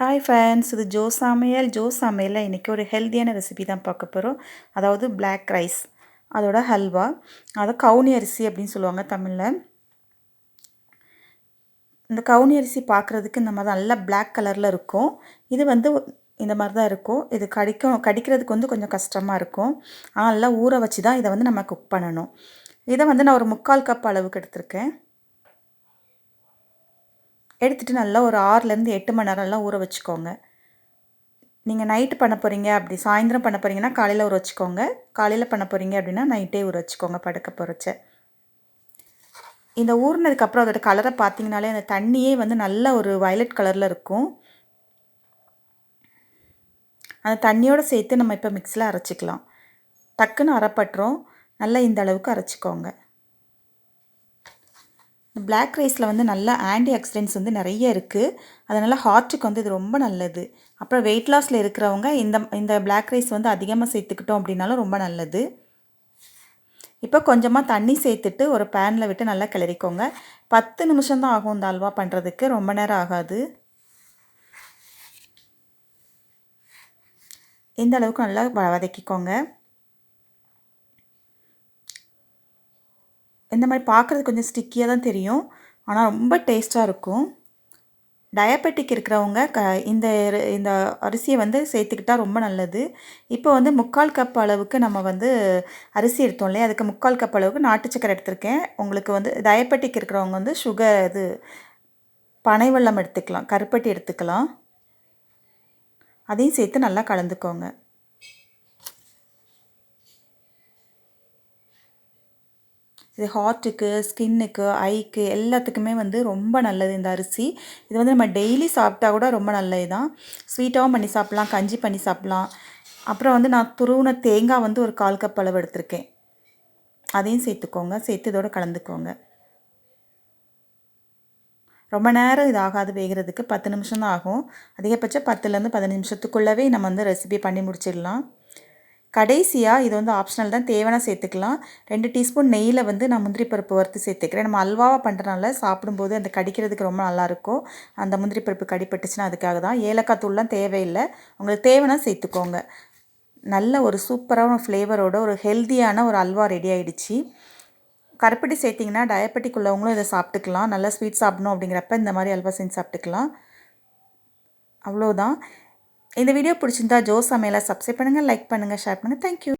Hi friends, இது Joe சமையலில் இன்றைக்கி ஒரு ஹெல்த்தியான ரெசிபி தான் பார்க்க போகிறோம். அதாவது பிளாக் ரைஸ், அதோட ஹல்வா, அதை கவுனி அரிசி அப்படின்னு சொல்லுவாங்க தமிழில். இந்த கவுனி அரிசி பார்க்குறதுக்கு இந்த மாதிரி நல்லா பிளாக் கலரில் இருக்கும். இது வந்து இந்த மாதிரி தான் இருக்கும். இது கடிக்கிறதுக்கு வந்து கொஞ்சம் கஷ்டமாக இருக்கும். ஆனால் நல்லா ஊற வச்சு தான் இதை வந்து நம்ம குக் பண்ணணும். இதை வந்து நான் ஒரு 3/4 கப் அளவுக்கு எடுத்திருக்கேன். எடுத்துகிட்டு நல்லா ஒரு 6லேருந்து 8 மணி நேரம்லாம் ஊற வச்சுக்கோங்க. நீங்கள் நைட்டு பண்ண போகிறீங்க, அப்படி சாயந்தரம் பண்ண போகிறீங்கன்னா காலையில் ஊற வச்சுக்கோங்க. காலையில் பண்ண போகிறீங்க அப்படின்னா நைட்டே ஊற வச்சுக்கோங்க படுக்க போகிறச்ச. இந்த ஊறினதுக்கப்புறம் அதோட கலரை பார்த்தீங்கனாலே அந்த தண்ணியே வந்து நல்ல ஒரு வயலட் கலரில் இருக்கும். அந்த தண்ணியோடு சேர்த்து நம்ம இப்போ மிக்ஸியில் அரைச்சிக்கலாம். டக்குன்னு அரைப்பட்டுரும். நல்லா இந்த அளவுக்கு அரைச்சிக்கோங்க. பிளாக் ரைஸில் வந்து நல்ல ஆன்டி ஆக்சிடென்ட்ஸ் வந்து நிறைய இருக்குது. அதனால் ஹார்ட்டுக்கு வந்து இது ரொம்ப நல்லது. அப்புறம் வெயிட் லாஸில் இருக்கிறவங்க இந்த இந்த பிளாக் ரைஸ் வந்து அதிகமாக சேர்த்துக்கிட்டோம் அப்படின்னாலும் ரொம்ப நல்லது. இப்போ கொஞ்சமாக தண்ணி சேர்த்துட்டு ஒரு பேனில் விட்டு நல்லா கிளறிக்கோங்க. 10 நிமிஷம் தான் ஆகும் இந்த அல்வா பண்ணுறதுக்கு, ரொம்ப நேரம் ஆகாது. இந்த அளவுக்கு நல்லா வதக்கிக்கோங்க. இந்த மாதிரி பார்க்குறதுக்கு கொஞ்சம் ஸ்டிக்கியாக தான் தெரியும், ஆனால் ரொம்ப டேஸ்ட்டாக இருக்கும். டயபெட்டிக் இருக்கிறவங்க இந்த இந்த அரிசியை வந்து சேர்த்துக்கிட்டா ரொம்ப நல்லது. இப்போ வந்து 3/4 கப் அளவுக்கு நம்ம வந்து அரிசி எடுத்தோம் இல்லையா, அதுக்கு 3/4 கப் அளவுக்கு நாட்டு சக்கரை எடுத்திருக்கேன். உங்களுக்கு வந்து டயபெட்டிக் இருக்கிறவங்க வந்து பனை வெல்லம் எடுத்துக்கலாம், கருப்பட்டி எடுத்துக்கலாம். அதையும் சேர்த்து நல்லா கலந்துக்கோங்க. இது ஹார்ட்டுக்கு, ஸ்கின்னுக்கு, ஐக்கு எல்லாத்துக்குமே வந்து ரொம்ப நல்லது இந்த அரிசி. இது வந்து நம்ம டெய்லி சாப்பிட்டா கூட ரொம்ப நல்லது தான். ஸ்வீட்டாகவும் பண்ணி சாப்பிட்லாம், கஞ்சி பண்ணி சாப்பிட்லாம். அப்புறம் வந்து நான் துருவின தேங்காய் வந்து ஒரு 1/4 கப் அளவு எடுத்திருக்கேன். அதையும் சேர்த்துக்கோங்க. சேர்த்து இதோட கலந்துக்கோங்க. ரொம்ப நேரம் இது ஆகாது வேகிறதுக்கு, 10 நிமிஷம் தான் ஆகும். அதிகபட்சம் 10லேருந்து 15 நிமிஷத்துக்குள்ளவே நம்ம வந்து ரெசிபி பண்ணி முடிச்சிடலாம். கடைசியாக இது வந்து ஆப்ஷனல் தான், தேவைன்னா சேர்த்துக்கலாம். 2 டீஸ்பூன் நெய்யில் வந்து நான் முந்திரி பருப்பு வறுத்து சேர்த்துக்கிறேன். நம்ம அல்வாவாக பண்ணுறனால சாப்பிடும்போது அந்த கடிக்கிறதுக்கு ரொம்ப நல்லாயிருக்கும். அந்த முந்திரி பருப்பு கடிப்பட்டுச்சுன்னா அதுக்காக தான். ஏலக்காய் தூள்லாம் தேவையில்லை, உங்களுக்கு தேவைன்னா சேர்த்துக்கோங்க. நல்ல ஒரு சூப்பரான ஃப்ளேவரோட ஒரு ஹெல்த்தியான ஒரு அல்வா ரெடி ஆகிடுச்சு. கருப்பட்டி சேர்த்திங்கன்னா டயபெட்டிக் உள்ளவங்களும் இதை சாப்பிட்டுக்கலாம். நல்லா ஸ்வீட் சாப்பிடணும் அப்படிங்கிறப்ப இந்த மாதிரி அல்வா செஞ்சு சாப்பிட்டுக்கலாம். அவ்வளோதான். இந்த வீடியோ பிடிச்சிருந்தா ஜோ சமையலை சப்ஸ்கிரைப் பண்ணுங்கள், லைக் பண்ணுங்கள், ஷேர் பண்ணுங்கள். தேங்க்யூ.